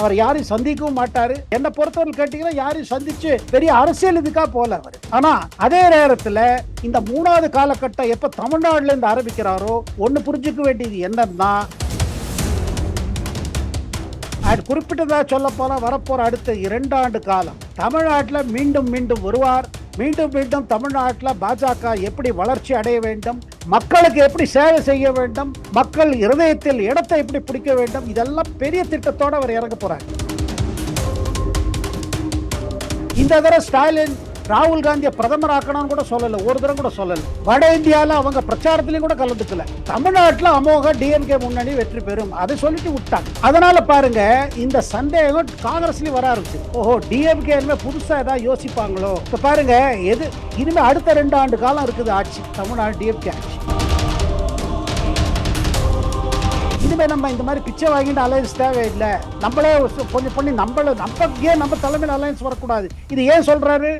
அவர் யாரையும் சந்திக்கவும் மாட்டாரு. என்ன பொறுத்தவரை கேட்டீங்கன்னா யாரையும் சந்திச்சு பெரிய அரசியல் இதுக்கா போல அவர். ஆனா அதே நேரத்துல இந்த 3வது காலகட்டம் எப்ப தமிழ்நாடுல இருந்து ஆரம்பிக்கிறாரோ ஒண்ணு புரிஞ்சுக்க வேண்டியது என்னன்னா, குறிப்பிட்டதா சொல்ல போல வரப்போற அடுத்த 2 ஆண்டு காலம் தமிழ்நாட்டில் மீண்டும் மீண்டும் வருவார். மீண்டும் மீண்டும் தமிழ்நாட்டில் பாஜக எப்படி வளர்ச்சி அடைய வேண்டும், மக்களுக்கு எப்படி சேவை செய்ய வேண்டும், மக்கள் இருதயத்தில் இடத்தை எப்படி பிடிக்க வேண்டும், இதெல்லாம் பெரிய திட்டத்தோட அவர் இறங்க போறார். இந்த தடவை ஸ்டாலின் ராகுல் காந்தியை பிரதமர் ஆக்கணும்னு கூட சொல்லல, ஒரு தடவை கூட சொல்லல. வட இந்தியாவில் அவங்க பிரச்சாரத்திலையும் கூட கலந்துக்கல. தமிழ்நாட்டில் அமோக டிஎம்கே முன்னணி வெற்றி பெறும் அதை சொல்லிட்டு விட்டாங்க. அதனால பாருங்க இந்த சந்தேகம் காங்கிரஸ்லயும் வர ஆரம்பிச்சு. ஓஹோ, டிஎம்கே புதுசா ஏதாவது யோசிப்பாங்களோ. இப்ப பாருங்க எது இனிமே அடுத்த 2 ஆண்டு காலம் இருக்குது ஆட்சி, தமிழ்நாடு டிஎம்கே ஆட்சி. இனிமே நம்ம இந்த மாதிரி பிச்சை வாங்கிட்டு அலையன்ஸ் தேவையில்லை, நம்மளே கொஞ்சம் பண்ணி நம்ம தலைமையில் அலையன்ஸ் வரக்கூடாது. இது ஏன் சொல்றாரு?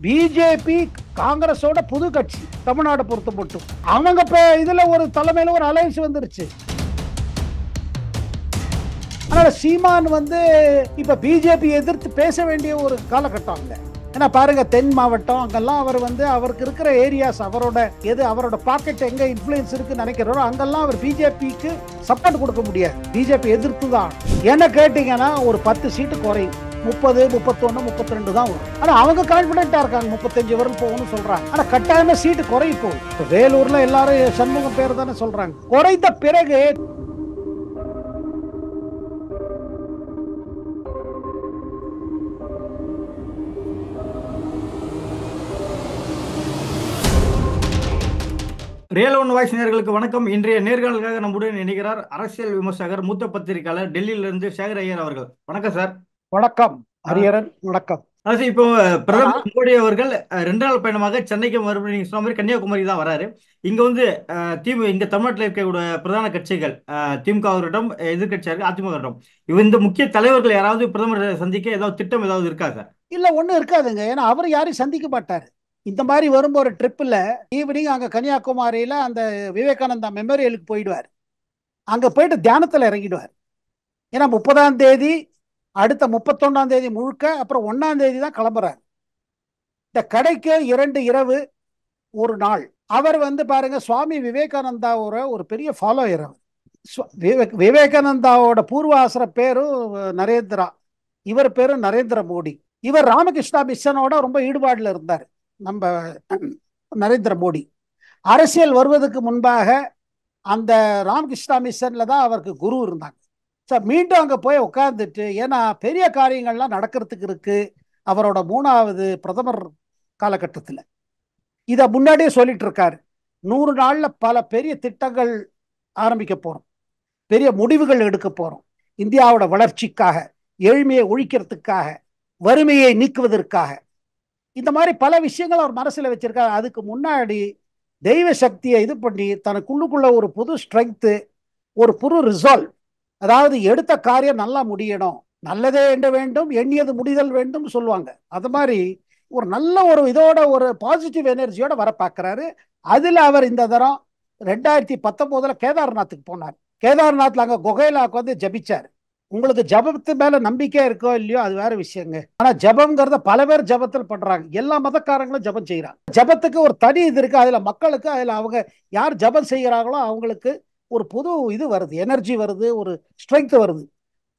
பிஜேபி காங்கிரஸோட புது கட்சி தமிழ்நாடு பொறுத்த மட்டும் அவங்க இதுல ஒரு தலைமையில ஒரு அலையன்ஸ் வந்துருச்சு. அதனால சீமான் இப்ப பிஜேபி எதிர்த்து பேச வேண்டிய ஒரு காலகட்டம் இல்லை. ஏன்னா பாருங்க தென் மாவட்டம் அங்கெல்லாம் அவர் அவருக்கு இருக்கிற ஏரியாஸ் அவரோட பாக்கெட் எங்க இன்ஃபுளுன்ஸ் இருக்குன்னு நினைக்கிறாரோ அங்கெல்லாம் அவர் பிஜேபிக்கு சப்போர்ட் கொடுக்க முடியாது. பிஜேபி எதிர்த்து தான். என்ன கேட்டீங்கன்னா ஒரு 10 சீட்டு குறையும், 30, 31, 32 தான் வரும். ஆனா அவங்க கான்பிடென்டா இருக்காங்க 35 வரும் போகணும்னு சொல்றாங்க. ஆனா கட்டாயமா சீட்டு குறைய போகுது. இப்ப வேலூர்ல எல்லாரும் சண்முகம் பேர் தானே சொல்றாங்க. குறைந்த பிறகு ரியல் ஒன் வாய்ஸ் நேயர்களுக்கு வணக்கம். இன்றைய நேர்காணலுக்காக நம்முடன் இணைகிறார் அரசியல் விமர்சகர், மூத்த பத்திரிகையாளர், டெல்லியிலிருந்து சேகர் ஐயர் அவர்கள். வணக்கம் சார். வணக்கம் ஹரியரன். வணக்கம். அது இப்போ பிரதமர் மோடி அவர்கள் 2 நாள் பயணமாக சென்னைக்கு மறுபடியும் நீங்க சொன்ன மாதிரி கன்னியாகுமரி தான் வராரு. இங்க இங்க தமிழ்நாட்டில் இருக்கக்கூடிய பிரதான கட்சிகள் திமுகவிடம், எதிர்கட்சியாக அதிமுகவிடம், இந்த முக்கிய தலைவர்கள் யாராவது பிரதமர் சந்திக்க ஏதாவது திட்டம் ஏதாவது இருக்கா சார்? இல்ல, ஒண்ணும் இருக்காதுங்க. ஏன்னா அவர் யாரையும் சந்திக்க மாட்டாரு. இந்த மாதிரி வரும்போது ஒரு ட்ரிப்பில் ஈவினிங் அங்கே கன்னியாகுமரியில் அந்த விவேகானந்தா மெமோரியலுக்கு போயிடுவார். அங்கே போயிட்டு தியானத்தில் இறங்கிடுவார். ஏன்னா 30ஆம் தேதி, அடுத்த 31ஆம் தேதி முழுக்க, அப்புறம் 1ஆம் தேதி தான் கிளம்புறார். இந்த கடைக்கு 2 இரவு 1 நாள். அவர் பாருங்க சுவாமி விவேகானந்தாவோட ஒரு பெரிய ஃபாலோயர். அவர் விவேகானந்தாவோட பூர்வாசிர பேரும் நரேந்திரா, இவர் பேரும் நரேந்திர மோடி. இவர் ராமகிருஷ்ணா மிஷனோட ரொம்ப ஈடுபாடுல இருந்தார். நம்ம நரேந்திர மோடி அரசியல் வருவதற்கு முன்பாக அந்த ராமகிருஷ்ணா மிஷன்ல தான் அவருக்கு குரு இருந்தாங்க. மீண்டும் அங்க போய் உட்கார்ந்துட்டு, ஏன்னா பெரிய காரியங்கள்லாம் நடக்கிறதுக்கு இருக்கு அவரோட 3வது பிரதமர் காலகட்டத்தில். இதை முன்னாடியே சொல்லிட்டு இருக்காரு. 100 நாள்ல பல பெரிய திட்டங்கள் ஆரம்பிக்க போறோம், பெரிய முடிவுகள் எடுக்க போறோம். இந்தியாவோட வளர்ச்சிக்காக, ஏழ்மையை ஒழிக்கிறதுக்காக, வறுமையை நீக்குவதற்காக, இந்த மாதிரி பல விஷயங்கள் அவர் மனசுல வச்சிருக்காரு. அதுக்கு முன்னாடி தெய்வ சக்தியை இது பண்ணி தனக்குள்ளுக்குள்ள ஒரு புது ஸ்ட்ரென்த்து, ஒரு புது ரிசால்வ், அதாவது எடுத்த காரியம் நல்லா முடியணும், நல்லதே எண்ண வேண்டும், எண்ணியது முடிதல் வேண்டும் சொல்லுவாங்க. அது மாதிரி ஒரு நல்ல ஒரு இதோட ஒரு பாசிட்டிவ் எனர்ஜியோட வர பார்க்கிறாரு. அதுல அவர் இந்த தரம் 2019 கேதார்நாத்துக்கு போனார். கேதார்நாத்ல அங்க குகையில ஜபிச்சார். உங்களுக்கு ஜபத்து மேல நம்பிக்கை இருக்கோ இல்லையோ அது வேற விஷயங்க. ஆனா ஜபம்ங்கிறத பல பேர் ஜபத்தில் பண்றாங்க. எல்லா மதக்காரங்களும் ஜபம் செய்யறாங்க. ஜபத்துக்கு ஒரு தனி இது இருக்கு. அதுல மக்களுக்கு, அதுல அவங்க யார் ஜபம் செய்யறாங்களோ அவங்களுக்கு ஒரு புது இது வருது, எனர்ஜி வருது, ஒரு ஸ்ட்ரென்த் வருது.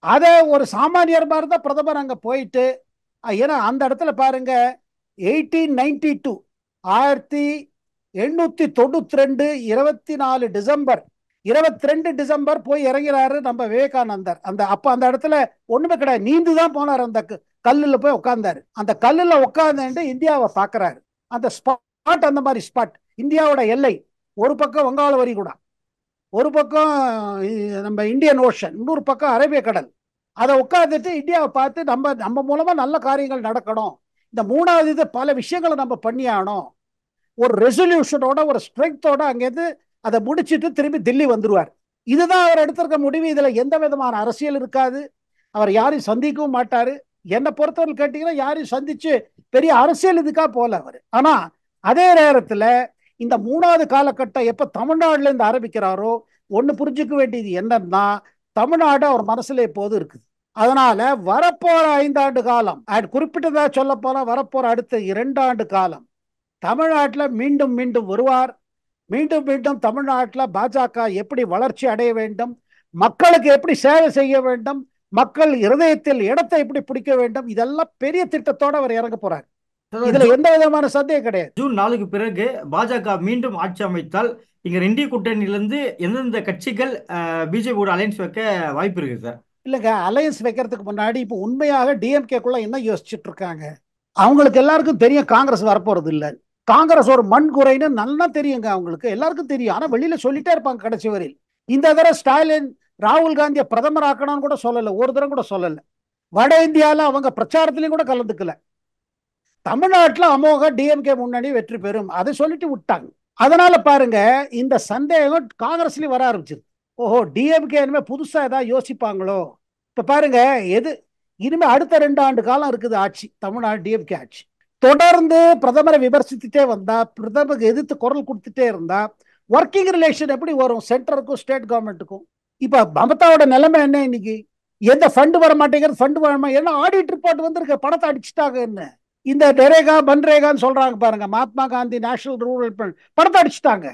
அதை ஒரு சாமானியர் மாதிரி தான் பிரதமர் அங்க போயிட்டு, ஏன்னா அந்த இடத்துல பாருங்க 1892 1892 24 டிசம்பர் 22 டிசம்பர் போய் இறங்கிறாரு நம்ம விவேகானந்தர். அப்ப அந்த இடத்துல ஒண்ணுமே கிடையாது, நீந்து தான் போனார். அந்த கல்லுல போய் உட்கார்ந்தாரு. அந்த கல்லுல உட்கார்ந்து இந்தியாவை பாக்குறாரு. அந்த ஸ்பாட் அந்த மாதிரி ஸ்பாட், இந்தியாவோட எல்லை. ஒரு பக்கம் வங்காள விரிகுடா, ஒரு பக்கம் நம்ம இந்தியன் ஓஷன், இன்னொரு பக்கம் அரேபிய கடல். அதை உட்கார்ந்துட்டு இந்தியாவை பார்த்து நம்ம மூலமா நல்ல காரியங்கள் நடக்கணும், இந்த 3வது இது பல விஷயங்களை நம்ம பண்ணியானோம், ஒரு ரெசல்யூஷனோட ஒரு ஸ்ட்ரென்த்தோட அங்கேருந்து அதை முடிச்சுட்டு திரும்பி தில்லி வந்துருவார். இதுதான் அவர் எடுத்திருக்க முடிவு. இதுல எந்த விதமான அரசியல் இருக்காது. அவர் யாரையும் சந்திக்கவும் மாட்டாரு. என்னை பொறுத்தவரை கேட்டீங்கன்னா யாரையும் சந்திச்சு பெரிய அரசியல் இதுக்கா போல அவர். ஆனா அதே நேரத்துல இந்த 3வது காலகட்டம் எப்ப தமிழ்நாடுல இருந்து ஆரம்பிக்கிறாரோ ஒண்ணு புரிஞ்சுக்க வேண்டியது என்னன்னா, தமிழ்நாடு அவர் மனசுல எப்போது இருக்குது. அதனால வரப்போற 5 ஆண்டு காலம், குறிப்பிட்டதா சொல்ல போனா வரப்போற அடுத்த 2 ஆண்டு காலம் தமிழ்நாட்டில் மீண்டும் மீண்டும் வருவார். மீண்டும் மீண்டும் தமிழ்நாட்டில் பாஜக எப்படி வளர்ச்சி அடைய வேண்டும், மக்களுக்கு எப்படி சேவை செய்ய வேண்டும், மக்கள் இருதயத்தில் இடத்தை எப்படி பிடிக்க வேண்டும், இதெல்லாம் பெரிய திட்டத்தோட அவர் இறங்க போறார். இதுல எந்த விதமான சந்தேகம் கிடையாது. ஜூன் 4க்கு பிறகு பாஜக மீண்டும் ஆட்சி அமைத்தால் இங்க இந்திய கூட்டணியிலிருந்து எந்தெந்த கட்சிகள் பிஜேபியோட அலையன்ஸ் வைக்க வாய்ப்பு இருக்கு சார்? இல்லைங்க, அலையன்ஸ் வைக்கிறதுக்கு முன்னாடி இப்போ உண்மையாக டிஎம்கேக்குள்ள என்ன யோசிச்சுட்டு இருக்காங்க? அவங்களுக்கு எல்லாருக்கும் தெரியும் காங்கிரஸ் வரப்போறது இல்லை. காங்கிரஸ் ஒரு மண் குறைன்னு நல்லா தெரியுங்க, அவங்களுக்கு எல்லாருக்கும் தெரியும். ஆனா வெளியில சொல்லிட்டே இருப்பாங்க கடைசி வரையில். இந்த தடவை ஸ்டாலின் ராகுல் காந்தியை பிரதமர் ஆக்கணும்னு கூட சொல்லல, ஒரு தரம் கூட சொல்லல. வட இந்தியாவில் அவங்க பிரச்சாரத்திலையும் கூட கலந்துக்கல. தமிழ்நாட்டில் அமோக டிஎம்கே முன்னணி வெற்றி பெறும் அதை சொல்லிட்டு விட்டாங்க. அதனால பாருங்க, இந்த சந்தேகம் காங்கிரஸ்லயும் வர ஆரம்பிச்சிருக்கு. ஓஹோ, டிஎம்கே இனிமே புதுசா ஏதாவது யோசிப்பாங்களோ. இப்ப பாருங்க, எது இனிமே அடுத்த 2 ஆண்டு காலம் இருக்குது ஆட்சி, தமிழ்நாடு டிஎம்கே ஆட்சி. தொடர்ந்து பிரதமரை விமர்சித்துட்டே வந்தா, பிரதமருக்கு எதிர்த்து குரல் கொடுத்துட்டே இருந்தா ஒர்க்கிங் ரிலேஷன் எப்படி வரும் சென்ட்ரலுக்கும் ஸ்டேட் கவர்மெண்ட்டுக்கும்? இப்ப மமதாவோட நிலைமை என்ன இன்னைக்கு? எந்த ஃபண்டு வர மாட்டேங்கிறது, ஃபண்டு வர மாட்டேங்க, ஆடிட் ரிப்போர்ட் வந்திருக்கு, பணத்தை அடிச்சுட்டாங்க. என்ன இந்த டெரேகா பன்ரேகான்னு சொல்றாங்க பாருங்க, மகாத்மா காந்தி நேஷனல் ரூரல் பணத்தை அடிச்சுட்டாங்க.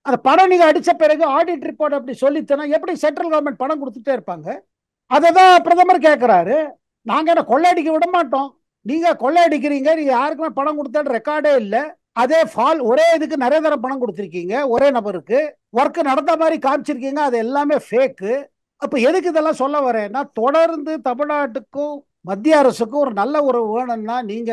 அந்த பணம் நீங்க அடிச்ச பிறகு ஆடிட் ரிப்போர்ட் அப்படி சொல்லித்தனா எப்படி சென்ட்ரல் கவர்மெண்ட் பணம் கொடுத்துட்டே இருப்பாங்க? அதை தான் பிரதமர் கேட்கிறாரு. நாங்க என்ன கொள்ளையடிக்க விட மாட்டோம், நீங்க கொள்ளையடிக்கிறீங்க, நீங்க யாருக்குமே பணம் கொடுத்த ரெக்கார்டே இல்லை. அதே ஃபால் ஒரே இதுக்கு நிறைய தரம் பணம் கொடுத்துருக்கீங்க, ஒரே நபருக்கு ஒர்க் நடந்த மாதிரி காமிச்சிருக்கீங்க, அது எல்லாமே ஃபேக்கு. அப்ப எதுக்கு இதெல்லாம் சொல்ல வரேன்னா, தொடர்ந்து தமிழ்நாட்டுக்கும் மத்திய அரசுக்கும் ஒரு நல்ல உறவு வேணும்னா நீங்க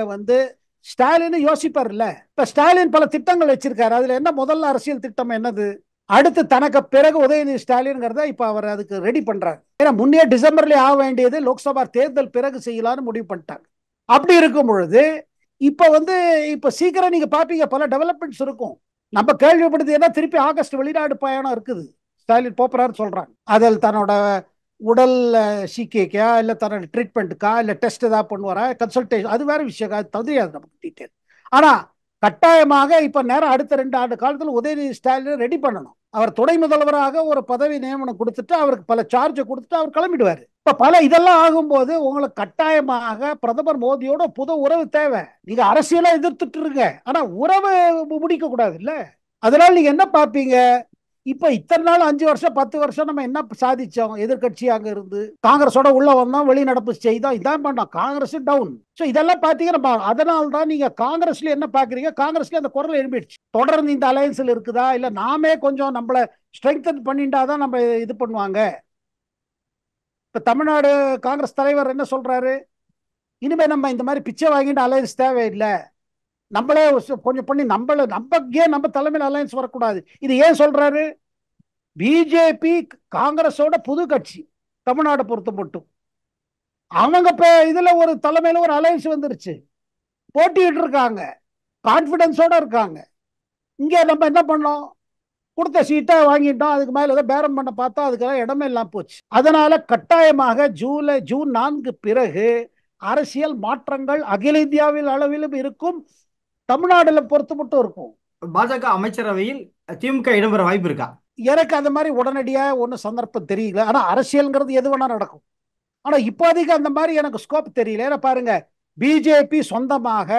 ஸ்டாலின் யோசிப்பார்ல. இப்ப ஸ்டாலின் பல திட்டங்கள் வச்சிருக்காரு. அதுல என்ன முதல்ல அரசியல் திட்டம் என்னது? அடுத்து தனக்கு பிறகு உதயநிதி ஸ்டாலின்ங்கிறத இப்ப அவர் அதுக்கு ரெடி பண்றாரு. ஏன்னா முன்னே டிசம்பர்லயே ஆக வேண்டியது லோக்சபா தேர்தல் பிறகு செய்யலாம்னு முடிவு பண்ணிட்டாங்க. அப்படி இருக்கும் பொழுது இப்ப சீக்கிரம் நீங்க பாப்பீங்க பல டெவலப்மெண்ட்ஸ் இருக்கும். நம்ம கேள்விப்படுது ஏன்னா திருப்பி ஆகஸ்ட் வெளிநாடு பயணம் இருக்குது, ஸ்டாலின் போறாரு சொல்றாங்க. அதில் தன்னோட உடல் சிகிச்சைக்கா இல்லை தன்னோட ட்ரீட்மெண்ட்டுக்கா இல்லை டெஸ்ட் ஏதாவது பண்ணுவாரா, கன்சல்டேஷன், அது வேற விஷயம், அது தெரியாது நமக்கு டீட்டெயில். ஆனா கட்டாயமாக இப்ப நேரம் அடுத்த 2 ஆண்டு காலத்தில் உதயநிதி ஸ்டாலின் ரெடி பண்ணணும். அவர் துணை முதல்வராக ஒரு பதவி நியமனம் கொடுத்துட்டு அவருக்கு பல சார்ஜை கொடுத்துட்டு அவர் கிளம்பிடுவாரு. இப்ப பல இதெல்லாம் ஆகும்போது உங்களுக்கு கட்டாயமாக பிரதமர் மோடியோட புது உறவு தேவை. நீங்க அரசியலா எதிர்த்துட்டு இருங்க, ஆனா உறவு முடிக்க கூடாது இல்ல. அதனால நீங்க என்ன பார்ப்பீங்க, இப்ப இத்தனை நாள் 5 வருஷம் 10 வருஷம் நம்ம என்ன சாதிச்சோம்? எதிர்கட்சியாக இருந்து காங்கிரஸோட உள்ள வந்தோம், வெளிநடப்பு செய்தோம், இதான் பண்ணோம், காங்கிரஸ் டவுன். ஸோ இதெல்லாம் பாத்தீங்கன்னா அதனால தான் நீங்க காங்கிரஸ்ல என்ன பாக்குறீங்க, காங்கிரஸ்ல அந்த குரல் எழுப்பிடுச்சு. தொடர்ந்து இந்த அலையன்ஸ்ல இருக்குதா, இல்ல நாமே கொஞ்சம் நம்மள ஸ்ட்ரெங்தன் பண்ணிட்டாதான் நம்ம இது பண்ணுவாங்க. இப்ப தமிழ்நாடு காங்கிரஸ் தலைவர் என்ன சொல்றாரு, இனிமே நம்ம இந்த மாதிரி பிச்சை வாங்கிட்டு அலையன்ஸ் தேவையில்லை, நம்மளே கொஞ்சம் பண்ணி நம்ம தலைமையில் அலையன்ஸ் வரக்கூடாது. இது ஏன் சொல்றாரு? பிஜேபி காங்கிரஸோட புது கட்சி தமிழ்நாடு பொறுத்த மட்டும். அவங்க இதுல ஒரு தலைமையில ஒரு அலையன்ஸ் வந்துருச்சு, போட்டிட்டு இருக்காங்க, கான்பிடன்ஸோட இருக்காங்க. இங்க நம்ம என்ன பண்ணோம், கொடுத்த சீட்டை வாங்கிட்டோம், அதுக்கு மேல ஏதோ பேரம் பண்ண பார்த்தா அதுக்கெல்லாம் இடமே இல்லாம போச்சு. அதனால கட்டாயமாக ஜூன் 4 பிறகு அரசியல் மாற்றங்கள் அகில இந்தியாவில் அளவிலும் இருக்கும், தமிழ்நாடுல பொறுத்து மட்டும் இருக்கும். பாஜக அமைச்சரவையில் திமுக இடம்பெற வாய்ப்பு இருக்கா? எனக்கு அந்த மாதிரி உடனடியா ஒன்றும் சந்தர்ப்பம் தெரியல. ஆனா அரசியல்ங்கிறது எது வேணா நடக்கும். ஆனா இப்போதைக்கு அந்த மாதிரி எனக்கு ஸ்கோப் தெரியல. ஏன்னா பாருங்க, பிஜேபி சொந்தமாக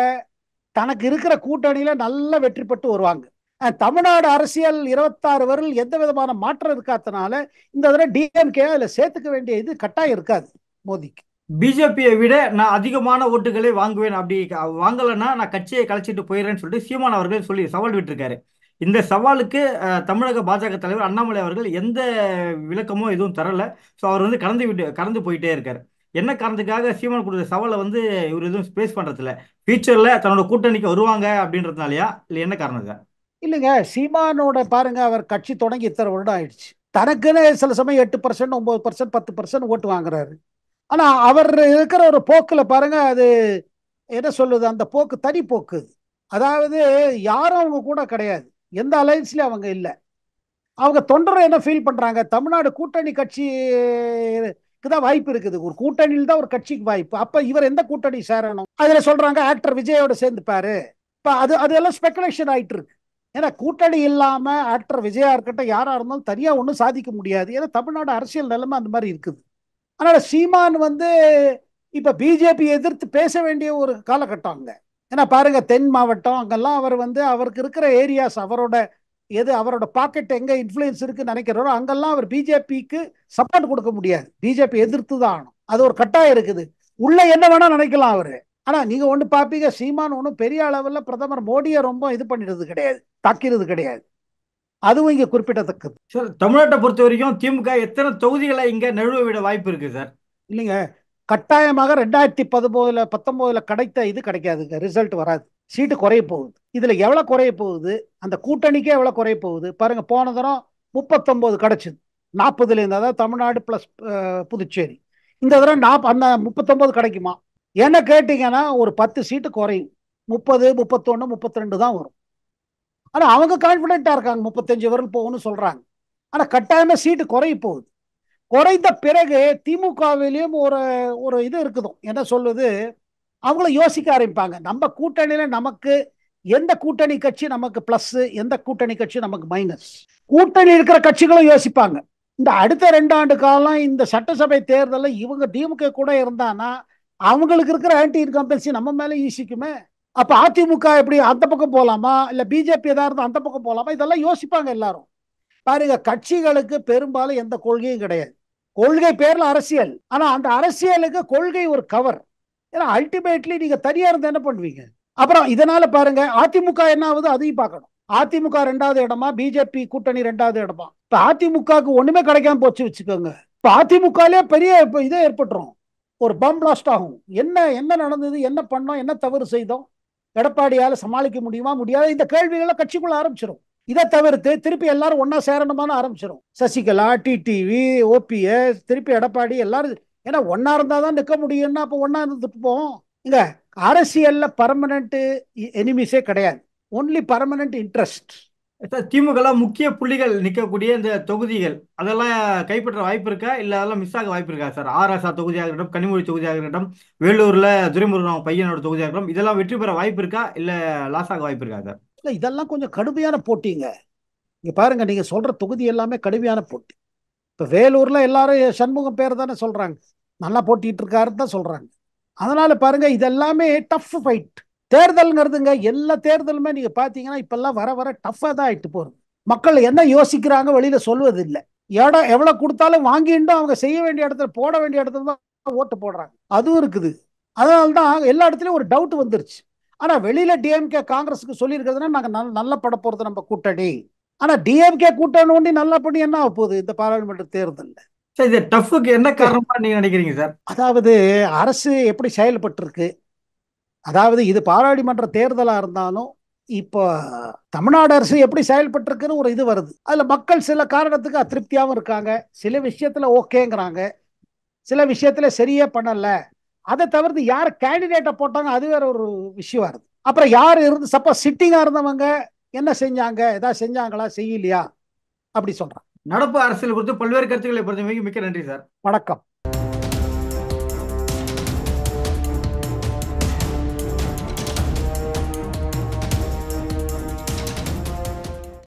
தனக்கு இருக்கிற கூட்டணியில நல்ல வெற்றி பெற்று வருவாங்க. தமிழ்நாடு அரசியல் 26 வருடம் எந்த விதமான மாற்றம் இருக்காதனால இந்த தடவை டிஎம்கே அதுல சேர்த்துக்க வேண்டிய இது கட்டாயம் இருக்காது மோடிக்கு. பிஜேபியை விட நான் அதிகமான ஓட்டுகளை வாங்குவேன், அப்படி வாங்கலைன்னா நான் கட்சியை கலைச்சிட்டு போயிடுறேன்னு சொல்லிட்டு சீமான் அவர்கள் சொல்லி சவால் விட்டுருக்காரு. இந்த சவாலுக்கு தமிழக பாஜக தலைவர் அண்ணாமலை அவர்கள் எந்த விளக்கமும் எதுவும் தரல. ஸோ அவர் கடந்து போயிட்டே இருக்காரு. என்ன காரணத்துக்காக சீமான் கொடுத்த சவாலை இவர் எதுவும் ஸ்பேஸ் பண்றதில்ல? ஃபியூச்சர்ல தன்னோட கூட்டணிக்கு வருவாங்க அப்படின்றதுனாலயா, இல்லை என்ன காரணம் சார்? இல்லைங்க, சீமானோட பாருங்க, அவர் கட்சி தொடங்கி இத்தனை வருடம் ஆயிடுச்சு. தனக்குன்னு சில சமயம் 8%, 9%, 10% ஓட்டு வாங்குறாரு. ஆனா அவர் இருக்கிற ஒரு போக்குல பாருங்க, அது என்ன சொல்லுது, அந்த போக்கு தனி போக்கு. அதாவது யாரும் அவங்க கூட கிடையாது, எந்த அலைன்ஸ்லயும் அவங்க இல்லை. அவங்க தொண்டரை என்ன ஃபீல் பண்றாங்க, தமிழ்நாடு கூட்டணி கட்சிக்கு தான் வாய்ப்பு இருக்குது, ஒரு கூட்டணியில் தான் ஒரு கட்சிக்கு வாய்ப்பு. அப்ப இவர் எந்த கூட்டணி சேரணும்? அதுல சொல்றாங்க ஆக்டர் விஜயோட சேர்ந்துப்பாரு. இப்ப அதெல்லாம் ஸ்பெகுலேஷன் ஆயிட்டு இருக்கு. ஏன்னா கூட்டணி இல்லாம ஆக்டர் விஜயா இருக்கட்டும் யாரா இருந்தாலும் தனியா ஒன்றும் சாதிக்க முடியாது. ஏன்னா தமிழ்நாடு அரசியல் நிலைமை அந்த மாதிரி இருக்குது. அதனால சீமான் வந்து இப்ப பிஜேபி எதிர்த்து பேச வேண்டிய ஒரு காலகட்டம் அங்க. ஏன்னா பாருங்க, தென் மாவட்டம் அங்கெல்லாம் அவர் வந்து அவருக்கு இருக்கிற ஏரியாஸ், அவரோட எது அவரோட பாக்கெட் எங்க இன்ஃப்ளூயன்ஸ் இருக்குன்னு நினைக்கிறாரோ அங்கெல்லாம் அவர் பிஜேபிக்கு சப்போர்ட் கொடுக்க முடியாது. பிஜேபி எதிர்த்து தான் ஆகணும். அது ஒரு கட்டாயம் இருக்குது. உள்ள என்ன வேணா நினைக்கலாம் அவரு. ஆனா நீங்க ஒண்ணு பாப்பீங்க, சீமான் ஒன்றும் பெரிய அளவில் பிரதமர் மோடியை ரொம்ப இது பண்ணிடுறது கிடையாது, தாக்கிறது கிடையாது. அதுவும் இங்க குறிப்பிடத்தக்கது. சார் தமிழ்நாட்டை பொறுத்த வரைக்கும் திமுக எத்தனை தொகுதிகளை இங்க நழுவ விட வாய்ப்பு இருக்கு சார்? இல்லைங்க, கட்டாயமாக 2019 கிடைத்த இது கிடைக்காதுங்க, ரிசல்ட் வராது. சீட்டு குறைய போகுது. இதுல எவ்வளவு குறைய போகுது, அந்த கூட்டணிக்கே எவ்வளவு குறைய போகுது பாருங்க. போன தரம் 39 கிடைச்சது 40ல இருந்து, அதாவது தமிழ்நாடு பிளஸ் புதுச்சேரி. இந்த தரம் அந்த 39 கிடைக்குமா? என்ன கேட்டீங்கன்னா ஒரு 10 சீட்டு குறையும். 30, 31, 32 தான் வரும். ஆனா அவங்க கான்பிடென்டா இருக்காங்க, 35 வரும் போகும்னு சொல்றாங்க. ஆனா கட்டாயமா சீட்டு குறைய போகுது. குறைந்த பிறகு திமுகவிலையும் ஒரு ஒரு இது இருக்குதும், என்ன சொல்லுது, அவங்களும் யோசிக்க ஆரம்பிப்பாங்க. நம்ம கூட்டணியில நமக்கு எந்த கூட்டணி கட்சி நமக்கு பிளஸ், எந்த கூட்டணி கட்சி நமக்கு மைனஸ். கூட்டணி இருக்கிற கட்சிகளும் யோசிப்பாங்க. இந்த அடுத்த 2 ஆண்டு காலம் இந்த சட்டசபை தேர்தலில் இவங்க திமுக கூட இருந்தானா அவங்களுக்கு இருக்கிற ஆன்டி இன்கம்பன்சி நம்ம மேல ஈசிக்குமே. அப்ப அதிமுக எப்படி அந்த பக்கம் போலாமா, இல்ல பிஜேபி ஏதாவது இருந்தா அந்த பக்கம் போலாமா, இதெல்லாம் யோசிப்பாங்க எல்லாரும். பாருங்க, கட்சிகளுக்கு பெரும்பாலும் எந்த கொள்கையும் கிடையாது. கொள்கை பேர்ல அரசியல், ஆனா அந்த அரசியலுக்கு கொள்கை ஒரு கவர். ஏன்னா அல்டிமேட்லி நீங்க தனியா இருந்து என்ன பண்ணுவீங்க? அப்புறம் இதனால பாருங்க, அதிமுக என்ன ஆகுது அதையும் பார்க்கணும். அதிமுக 2வது இடமா, பிஜேபி கூட்டணி 2வது இடமா? இப்ப அதிமுகவுக்கு ஒண்ணுமே கிடைக்காம போச்சு வச்சுக்கோங்க. இப்ப அதிமுகலே பெரிய இதே ஏற்பட்டுரும், ஒரு பம் பிளாஸ்ட் ஆகும். என்ன என்ன நடந்தது, என்ன பண்ணோம், என்ன தவறு செய்தோம், எடப்பாடியால சமாளிக்க முடியுமா முடியாது, இந்த கேள்விகளை கட்சிக்குள்ள ஆரம்பிச்சிடும். இதை தவிர்த்து திருப்பி எல்லாரும் ஒன்னா சேரணுமான்னு ஆரம்பிச்சிடும். சசிகலா, டிடிவி, ஓபிஎஸ், திருப்பி எடப்பாடி எல்லாரும். ஏன்னா ஒன்னா இருந்தாதான் நிற்க முடியும்னா அப்ப ஒன்னா இருந்துட்டு போவோம். இங்க அரசியல்ல பர்மனன்ட் எனிமிஸே கிடையாது, ஒன்லி பர்மனன்ட் இன்ட்ரெஸ்ட். சார் திமுக முக்கிய புள்ளிகள் நிற்கக்கூடிய இந்த தொகுதிகள் அதெல்லாம் கைப்பற்ற வாய்ப்பு இருக்கா, இல்ல அதெல்லாம் மிஸ் ஆக வாய்ப்பு இருக்கா சார்? ஆராசா தொகுதியாக இருக்கட்டும், கனிமொழி தொகுதியாக இருக்கட்டும், வேலூர்ல துரைமுருகன் பையனோட தொகுதியாக இருக்கட்டும், இதெல்லாம் வெற்றி பெற வாய்ப்பு இருக்கா, இல்ல லாஸ் ஆக வாய்ப்பு இருக்கா சார்? இல்ல, இதெல்லாம் கொஞ்சம் கடுமையான போட்டிங்க. இங்க பாருங்க, நீங்க சொல்ற தொகுதி எல்லாமே கடுமையான போட்டி. இப்ப வேலூர்ல எல்லாரும் சண்முகம் பேர் தானே சொல்றாங்க, நல்லா போட்டிட்டு இருக்காருன்னு தான் சொல்றாங்க. அதனால பாருங்க, இதெல்லாமே டஃப் ஃபைட். தேர்தல்ங்கிறதுங்க, எல்லா தேர்தலுமே நீங்க பாத்தீங்கன்னா இப்பெல்லாம் வர வர டஃபா தான் ஆயிட்டு போறது. மக்கள் என்ன யோசிக்கிறாங்க வெளியில சொல்வது இல்லை. இடம் எவ்வளவு கொடுத்தாலும் வாங்கிட்டு அவங்க செய்ய வேண்டிய இடத்துல, போட வேண்டிய இடத்துல தான் ஓட்டு போடுறாங்க. அதுவும் இருக்குது. அதனால்தான் எல்லா இடத்துலயும் ஒரு டவுட் வந்துருச்சு. ஆனா வெளியில டிஎம்கே காங்கிரஸுக்கு சொல்லியிருக்கிறதுனா நாங்க நல்ல பட போறது நம்ம கூட்டணி. ஆனா டிஎம்கே கூட்டணி ஒண்டி நல்லா பண்ணி என்ன ஆக போகுது இந்த பாராளுமன்ற தேர்தல்? சார் இது டஃப்புக்கு என்ன காரணமா நீங்க நினைக்கிறீங்க சார்? அதாவது அரசு எப்படி செயல்பட்டு இருக்கு, அதாவது இது பாராளுமன்ற தேர்தலா இருந்தாலும் இப்போ தமிழ்நாடு அரசு எப்படி செயல்பட்டு இருக்குன்னு ஒரு இது வருது. அதுல மக்கள் சில காரணத்துக்கு அதிருப்தியாகவும் இருக்காங்க, சில விஷயத்துல ஓகேங்கிறாங்க, சில விஷயத்துல சரியே பண்ணல. அதை தவிர்த்து யார் கேண்டிடேட்டை போட்டாங்க அது வேற ஒரு விஷயம் வருது. அப்புறம் யார் இருந்து சப்போஸ் சிட்டிங்கா இருந்தவங்க என்ன செஞ்சாங்க, ஏதாவது செஞ்சாங்களா, செய்யலையா, அப்படி சொல்றாங்க. நடப்பு அரசியல் குறித்து பல்வேறு கருத்துக்களை பொறுத்தவரைக்கும் மிக்க நன்றி சார். வணக்கம்.